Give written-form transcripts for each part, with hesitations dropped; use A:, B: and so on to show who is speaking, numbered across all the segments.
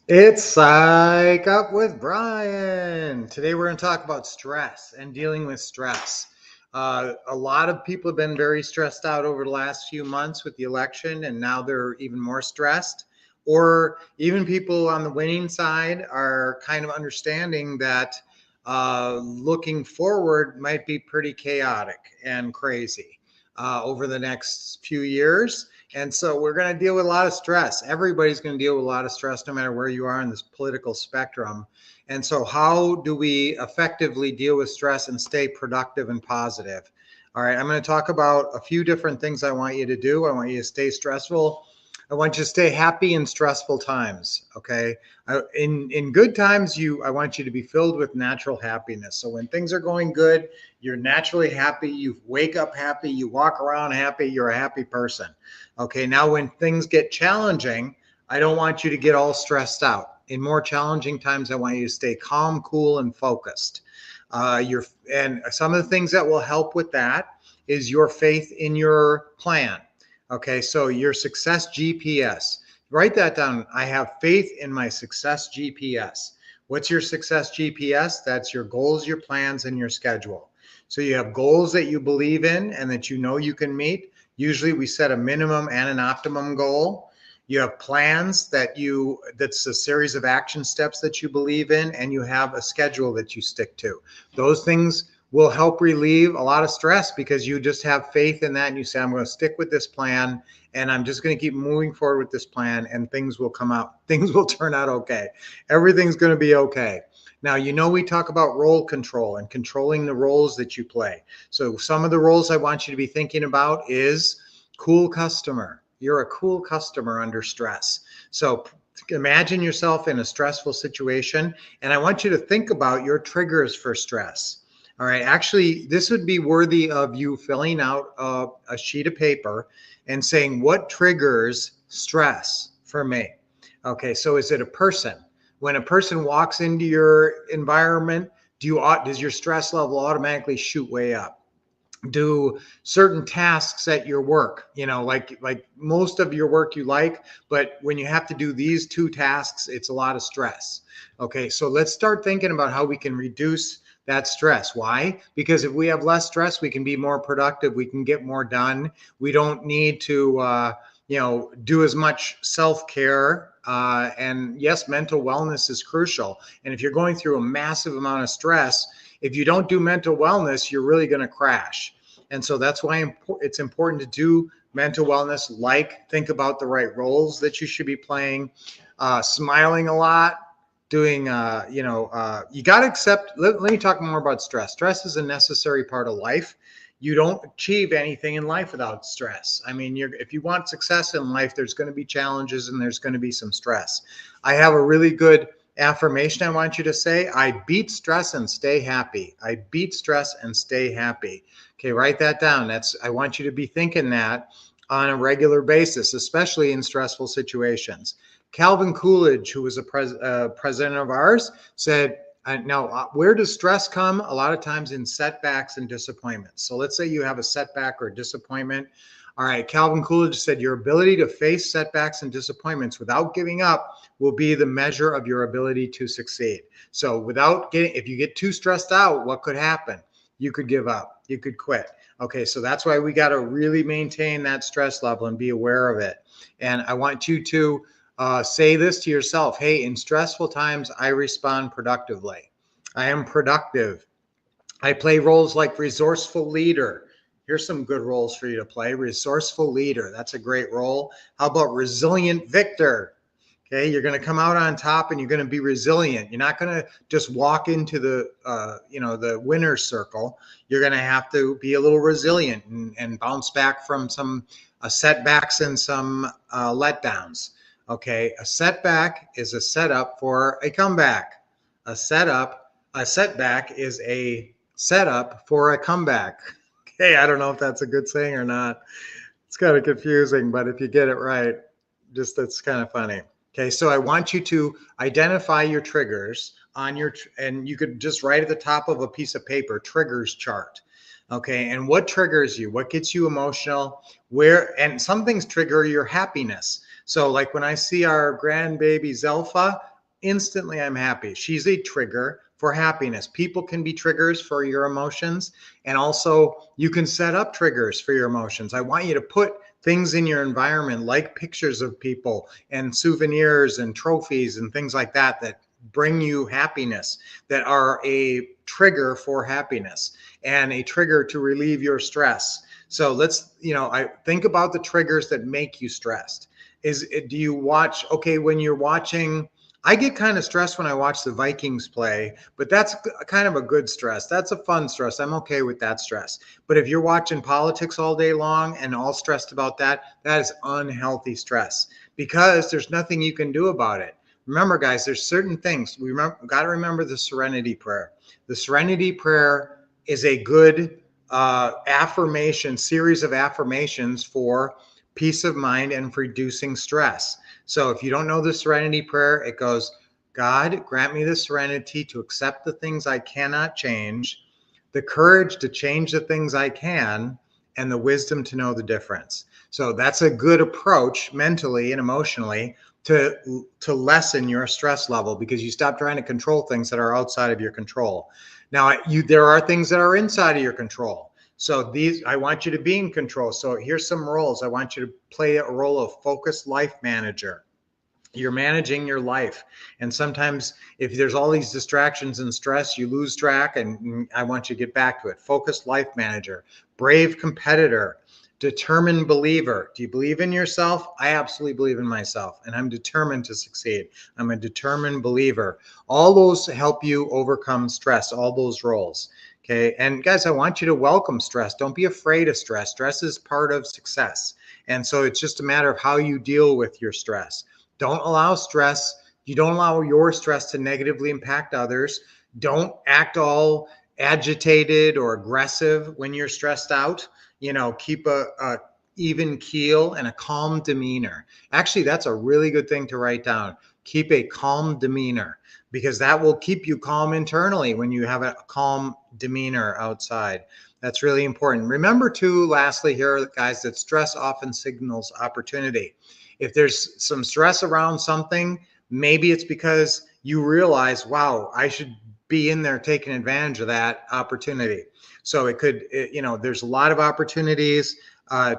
A: It's Psych Up with Brian. Today we're going to talk about stress and dealing with stress. A lot of people have been very stressed out over the last few months with the election, and now they're even more stressed. Or even people on the winning side are kind of understanding that looking forward might be pretty chaotic and crazy over the next few years. And so we're going to deal with a lot of stress. Everybody's going to deal with a lot of stress no matter where you are in this political spectrum. And so, how do we effectively deal with stress and stay productive and positive? All right, I'm going to talk about a few different things I want you to do. I want you to stay stressful. I want you to stay happy in stressful times. Okay, in good times, I want you to be filled with natural happiness. So when things are going good, you're naturally happy. You wake up happy. You walk around happy. You're a happy person. Okay, now when things get challenging, I don't want you to get all stressed out. In more challenging times, I want you to stay calm, cool, and focused. And some of the things that will help with that is your faith in your plan. Okay, so your success GPS. Write that down. I have faith in my success GPS. What's your success GPS? That's your goals, your plans, and your schedule. So you have goals that you believe in and that you know you can meet. Usually we set a minimum and an optimum goal. You have plans that's a series of action steps that you believe in, and you have a schedule that you stick to. Those things will help relieve a lot of stress because you just have faith in that and you say, I'm going to stick with this plan and I'm just going to keep moving forward with this plan and things will come out. Things will turn out okay. Everything's going to be okay. Now, we talk about role control and controlling the roles that you play. So some of the roles I want you to be thinking about is cool customer. You're a cool customer under stress. So imagine yourself in a stressful situation, and I want you to think about your triggers for stress. All right, actually, this would be worthy of you filling out a sheet of paper and saying, what triggers stress for me? Okay, so is it a person? When a person walks into your environment, does your stress level automatically shoot way up? Do certain tasks at your work, like most of your work you like, but when you have to do these two tasks, it's a lot of stress. Okay, so let's start thinking about how we can reduce that stress. Why? Because if we have less stress, we can be more productive, we can get more done. We don't need to do as much self-care. And yes, mental wellness is crucial. And if you're going through a massive amount of stress, if you don't do mental wellness, you're really going to crash. And so that's why it's important to do mental wellness, like think about the right roles that you should be playing, smiling a lot, doing, you got to accept. Let me talk more about stress. Stress is a necessary part of life. You don't achieve anything in life without stress. I mean, if you want success in life, there's going to be challenges and there's going to be some stress. I have a really good affirmation I want you to say. I beat stress and stay happy. I beat stress and stay happy. Okay, write that down. I want you to be thinking that on a regular basis, especially in stressful situations. Calvin Coolidge, who was a president of ours, said, now, where does stress come? A lot of times in setbacks and disappointments. So let's say you have a setback or a disappointment. All right, Calvin Coolidge said, your ability to face setbacks and disappointments without giving up will be the measure of your ability to succeed. So if you get too stressed out, what could happen? You could give up. You could quit. Okay, so that's why we got to really maintain that stress level and be aware of it. And I want you to say this to yourself. Hey, in stressful times, I respond productively. I am productive. I play roles like resourceful leader. Here's some good roles for you to play. Resourceful leader. That's a great role. How about resilient victor? Okay, you're going to come out on top and you're going to be resilient. You're not going to just walk into the winner's circle. You're going to have to be a little resilient and bounce back from some setbacks and some letdowns. Okay, a setback is a setup for a comeback. A setback is a setup for a comeback. Okay, I don't know if that's a good saying or not. It's kind of confusing, but if you get it right, that's kind of funny. Okay, so I want you to identify your triggers and you could just write at the top of a piece of paper, triggers chart. Okay, and what triggers you? What gets you emotional? And some things trigger your happiness. So like when I see our grandbaby Zelfa, instantly I'm happy. She's a trigger for happiness. People can be triggers for your emotions, and also you can set up triggers for your emotions. I want you to put things in your environment like pictures of people and souvenirs and trophies and things like that that bring you happiness, that are a trigger for happiness and a trigger to relieve your stress. So let's, I think about the triggers that make you stressed. Do you watch, okay, when you're watching, I get kind of stressed when I watch the Vikings play, but that's kind of a good stress. That's a fun stress. I'm okay with that stress. But if you're watching politics all day long and all stressed about that, that is unhealthy stress because there's nothing you can do about it. Remember, guys, there's certain things. We got to remember the serenity prayer. The serenity prayer is a good affirmation, series of affirmations for peace of mind and for reducing stress. So if you don't know the serenity prayer, it goes, God, grant me the serenity to accept the things I cannot change, the courage to change the things I can, and the wisdom to know the difference. So that's a good approach mentally and emotionally to lessen your stress level, because you stop trying to control things that are outside of your control. Now, there are things that are inside of your control. So I want you to be in control. So here's some roles. I want you to play a role of focused life manager. You're managing your life. And sometimes if there's all these distractions and stress, you lose track, and I want you to get back to it. Focused life manager, brave competitor, determined believer. Do you believe in yourself? I absolutely believe in myself, and I'm determined to succeed. I'm a determined believer. All those help you overcome stress, all those roles. Okay. And guys, I want you to welcome stress. Don't be afraid of stress. Stress is part of success. And so it's just a matter of how you deal with your stress. Don't allow stress. You don't allow your stress to negatively impact others. Don't act all agitated or aggressive when you're stressed out. Keep a even keel and a calm demeanor. Actually, that's a really good thing to write down. Keep a calm demeanor, because that will keep you calm internally when you have a calm demeanor outside. That's really important. Remember too, lastly here, guys, that stress often signals opportunity. If there's some stress around something, maybe it's because you realize, wow, I should be in there taking advantage of that opportunity. So there's a lot of opportunities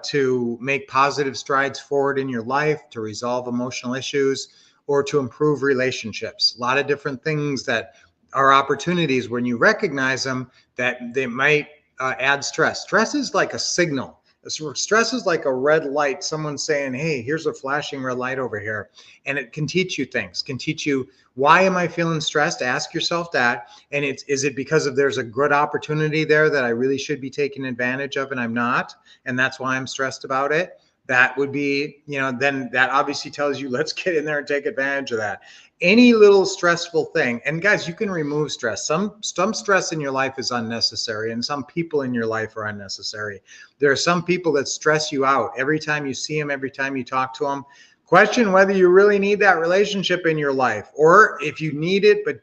A: to make positive strides forward in your life, to resolve emotional issues, or to improve relationships. A lot of different things that are opportunities when you recognize them, that they might add stress. Stress is like a signal. Stress is like a red light. Someone saying, hey, here's a flashing red light over here. And it can teach you things, can teach you, why am I feeling stressed? Ask yourself that. And is it because there's a good opportunity there that I really should be taking advantage of and I'm not? And that's why I'm stressed about it. That would be, then that obviously tells you, let's get in there and take advantage of that. Any little stressful thing. And guys, you can remove stress. Some stress in your life is unnecessary, and some people in your life are unnecessary. There are some people that stress you out every time you see them, every time you talk to them. Question whether you really need that relationship in your life, or if you need it, but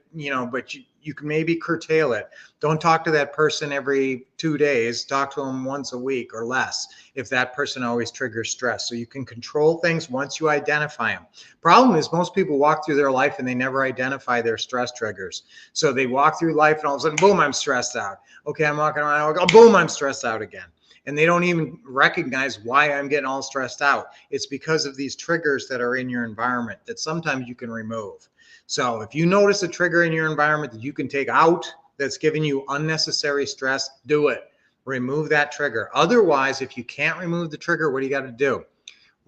A: you can maybe curtail it. Don't talk to that person every 2 days. Talk to them once a week or less if that person always triggers stress. So you can control things once you identify them. Problem is, most people walk through their life and they never identify their stress triggers. So they walk through life and all of a sudden, boom, I'm stressed out. Okay, I'm walking around, oh, boom, I'm stressed out again. And they don't even recognize why I'm getting all stressed out. It's because of these triggers that are in your environment that sometimes you can remove. So if you notice a trigger in your environment that you can take out that's giving you unnecessary stress, do it. Remove that trigger. Otherwise, if you can't remove the trigger, what do you got to do?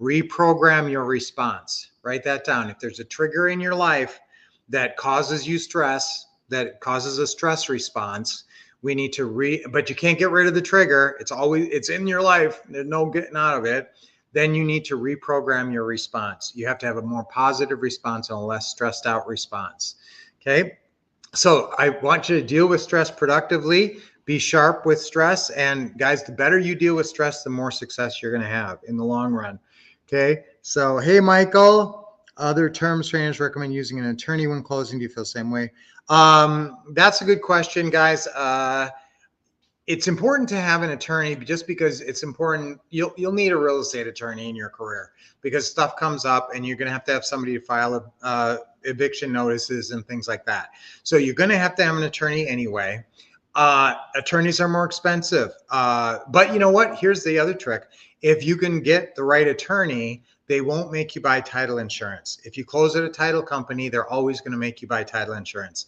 A: Reprogram your response. Write that down. If there's a trigger in your life that causes you stress, that causes a stress response, we need to but you can't get rid of the trigger. It's in your life. There's no getting out of it. Then you need to reprogram your response. You have to have a more positive response and a less stressed out response. Okay. So I want you to deal with stress productively, be sharp with stress. And guys, the better you deal with stress, the more success you're going to have in the long run. Okay. So, hey, Michael, other terms trainers recommend using an attorney when closing. Do you feel the same way? That's a good question, guys. it's important to have an attorney just because it's important. You'll need a real estate attorney in your career because stuff comes up and you're going to have somebody to file eviction notices and things like that. So you're going to have an attorney anyway. Attorneys are more expensive. But you know what? Here's the other trick. If you can get the right attorney, they won't make you buy title insurance. If you close at a title company, they're always going to make you buy title insurance.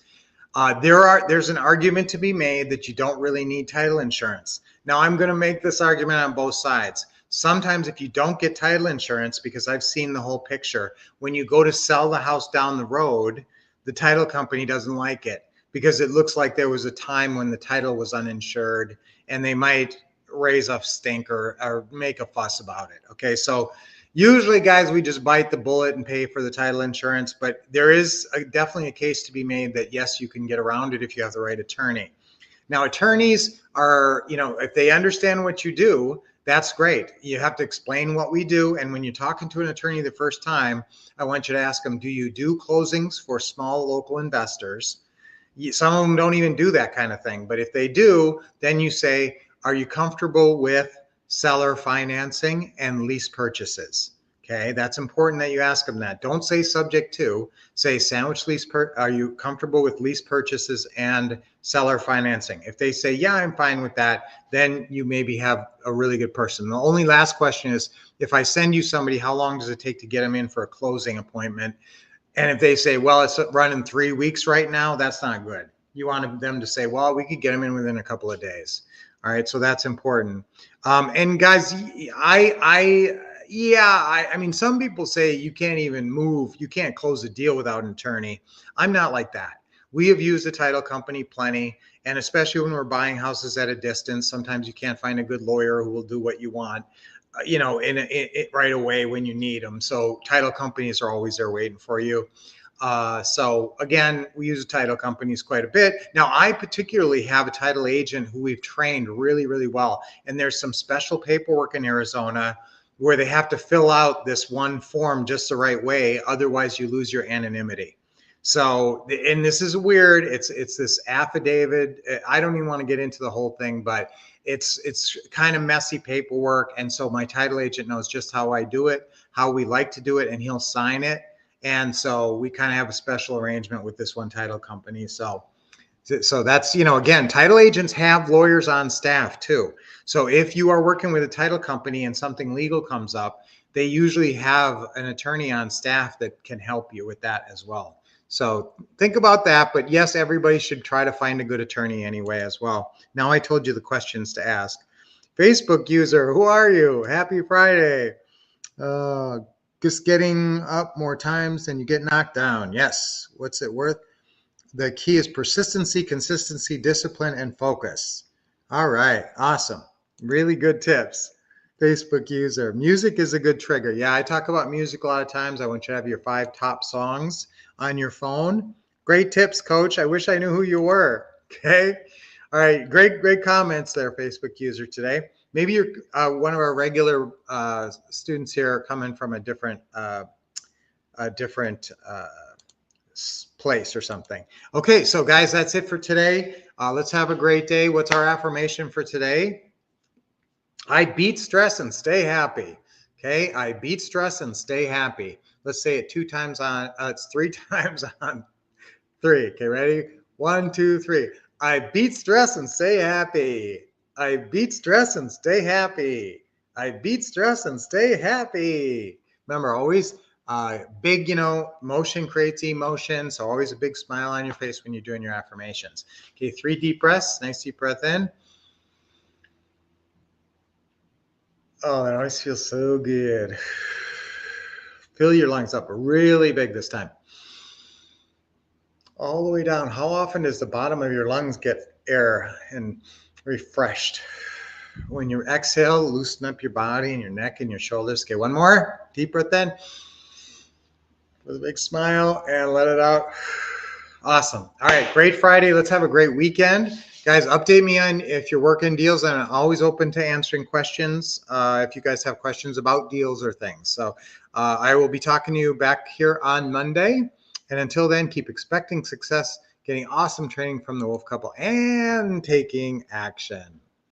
A: There's an argument to be made that you don't really need title insurance. Now, I'm going to make this argument on both sides. Sometimes if you don't get title insurance, because I've seen the whole picture, when you go to sell the house down the road, the title company doesn't like it because it looks like there was a time when the title was uninsured and they might raise a stink or make a fuss about it. Okay, so usually, guys, we just bite the bullet and pay for the title insurance, but there is definitely a case to be made that, yes, you can get around it if you have the right attorney. Now, attorneys are, if they understand what you do, that's great. You have to explain what we do. And when you're talking to an attorney the first time, I want you to ask them, do you do closings for small local investors? Some of them don't even do that kind of thing. But if they do, then you say, are you comfortable with seller financing and lease purchases? Okay, that's important that you ask them that. Don't say subject to, say sandwich lease. Are you comfortable with lease purchases and seller financing? If they say, yeah, I'm fine with that, then you maybe have a really good person. The only last question is, if I send you somebody, how long does it take to get them in for a closing appointment? And if they say, well, it's running 3 weeks right now, that's not good. You want them to say, well, we could get them in within a couple of days. All right, so that's important. And guys, I mean, some people say you can't even move, you can't close a deal without an attorney. I'm not like that. We have used a title company plenty, and especially when we're buying houses at a distance, sometimes you can't find a good lawyer who will do what you want, right away when you need them. So title companies are always there waiting for you. So again, we use title companies quite a bit. Now, I particularly have a title agent who we've trained really, really well. And there's some special paperwork in Arizona where they have to fill out this one form just the right way. Otherwise, you lose your anonymity. So, and this is weird. It's this affidavit. I don't even want to get into the whole thing, but it's kind of messy paperwork. And so my title agent knows just how I do it, how we like to do it, and he'll sign it. And so we kind of have a special arrangement with this one title company. So that's, again, title agents have lawyers on staff too. So if you are working with a title company and something legal comes up, they usually have an attorney on staff that can help you with that as well. So think about that. But yes, everybody should try to find a good attorney anyway as well. Now I told you the questions to ask. Facebook user, who are you? Happy Friday. Just getting up more times than you get knocked down. Yes. What's it worth? The key is persistency, consistency, discipline, and focus. All right. Awesome. Really good tips. Facebook user. Music is a good trigger. Yeah, I talk about music a lot of times. I want you to have your 5 top songs on your phone. Great tips, Coach. I wish I knew who you were. Okay. All right. Great comments there, Facebook user today. Maybe you're one of our regular students here coming from a different place or something. Okay, so guys, that's it for today. Let's have a great day. What's our affirmation for today? I beat stress and stay happy. Okay, I beat stress and stay happy. Let's say it 2 times on, it's 3 times on 3. Okay, ready? 1, 2, 3. I beat stress and stay happy. I beat stress and stay happy. I beat stress and stay happy. Remember, always big, motion creates emotion. So always a big smile on your face when you're doing your affirmations. Okay, 3 deep breaths. Nice deep breath in. Oh, that always feels so good. Fill your lungs up really big this time. All the way down. How often does the bottom of your lungs get air and refreshed? When you exhale, loosen up your body and your neck and your shoulders. Okay, one more. Deep breath in. With a big smile and let it out. Awesome. All right, great Friday. Let's have a great weekend. Guys, update me on if you're working deals. I'm always open to answering questions if you guys have questions about deals or things. So I will be talking to you back here on Monday. And until then, keep expecting success, getting awesome training from the Wolf Couple, and taking action.